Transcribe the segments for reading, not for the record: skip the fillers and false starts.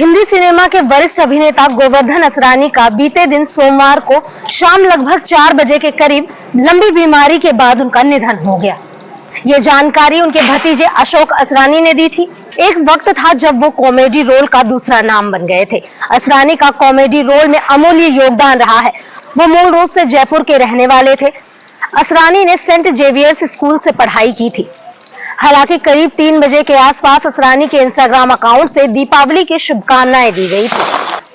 Hindi cinema के वरिष्ठ अभिनेता गोवर्धन असरानी का बीते दिन सोमवार को शाम लगभग 4 बजे के करीब लंबी बीमारी के बाद उनका निधन हो गया। ये जानकारी उनके भतीजे अशोक असरानी ने दी थी। एक वक्त था जब वो कॉमेडी रोल का दूसरा नाम बन गए थे। असरानी का कॉमेडी रोल में अमूल्य योगदान रहा है। वो मूल रूप से जयपुर के रहने वाले थे। असरानी ने सेंट जेवियर्स स्कूल से पढ़ाई की थी। हालांकि करीब 3 बजे के आसपास असरानी के इंस्टाग्राम अकाउंट से दीपावली की शुभकामनाएं दी गई थी।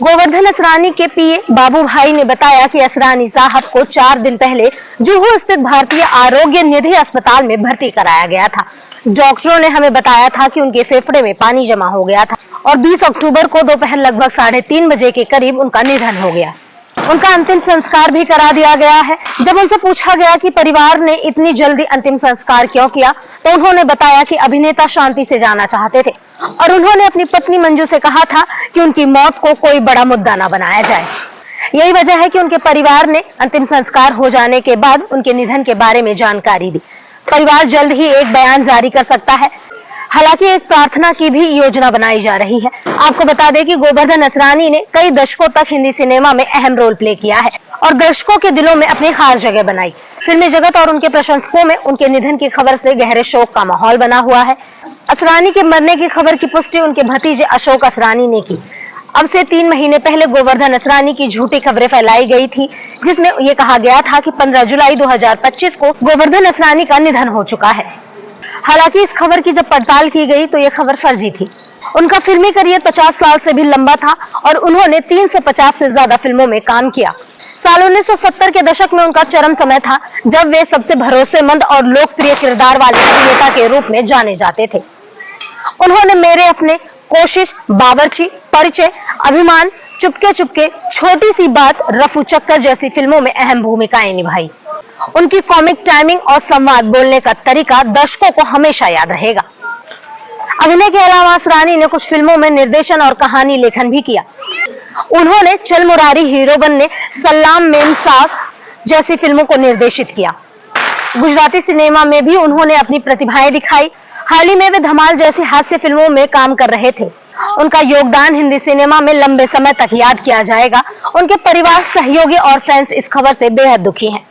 गोवर्धन असरानी के पीए बाबू भाई ने बताया कि असरानी साहब को 4 दिन पहले जुहू स्थित भारतीय आरोग्य निधि अस्पताल में भर्ती कराया गया था। डॉक्टरों ने हमें बताया था कि उनके फेफड़े में पानी जमा हो गया था और 20 अक्टूबर को दोपहर लगभग 3:30 बजे के करीब उनका निधन हो गया। उनका अंतिम संस्कार भी करा दिया गया है। जब उनसे पूछा गया कि परिवार ने इतनी जल्दी अंतिम संस्कार क्यों किया, तो उन्होंने बताया कि अभिनेता शांति से जाना चाहते थे और उन्होंने अपनी पत्नी मंजू से कहा था कि उनकी मौत को कोई बड़ा मुद्दा न बनाया जाए। यही वजह है कि उनके परिवार ने अंतिम संस्कार हो जाने के बाद उनके निधन के बारे में जानकारी दी। परिवार जल्द ही एक बयान जारी कर सकता है। हालांकि एक प्रार्थना की भी योजना बनाई जा रही है। आपको बता दें कि गोवर्धन असरानी ने कई दशकों तक हिंदी सिनेमा में अहम रोल प्ले किया है और दर्शकों के दिलों में अपनी खास जगह बनाई। फिल्मी जगत और उनके प्रशंसकों में उनके निधन की खबर से गहरे शोक का माहौल बना हुआ है। असरानी के मरने की खबर की पुष्टि उनके भतीजे अशोक असरानी ने की। अब से 3 महीने पहले गोवर्धन असरानी की झूठी खबरें फैलाई गई थी, जिसमें यह कहा गया था कि 15 जुलाई 2025 को गोवर्धन असरानी का निधन हो चुका है। हालांकि इस खबर की जब पड़ताल की गई तो यह खबर फर्जी थी। उनका फिल्मी करियर 50 साल से भी लंबा था और उन्होंने 350 से ज्यादा फिल्मों में काम किया। साल 1970 के दशक में उनका चरम समय था, जब वे सबसे भरोसेमंद और लोकप्रिय किरदार वाले अभिनेता के रूप में जाने जाते थे। उन्होंने मेरे अपने, कोशिश, बावर्ची, परिचय, अभिमान, चुपके चुपके, छोटी सी बात, रफू चक्कर जैसी फिल्मों में अहम भूमिकाएं निभाई। उनकी कॉमिक टाइमिंग और संवाद बोलने का तरीका दर्शकों को हमेशा याद रहेगा। अभिनय के अलावा असरानी ने कुछ फिल्मों में निर्देशन और कहानी लेखन भी किया। उन्होंने चल मुरारी हीरो बनने, सलाम मेमसाब जैसी फिल्मों को निर्देशित किया। गुजराती सिनेमा में भी उन्होंने अपनी प्रतिभाएं दिखाई। हाल ही में वे धमाल जैसी हास्य फिल्मों में काम कर रहे थे। उनका योगदान हिंदी सिनेमा में लंबे समय तक याद किया जाएगा। उनके परिवार, सहयोगी और फैंस इस खबर से बेहद दुखी हैं।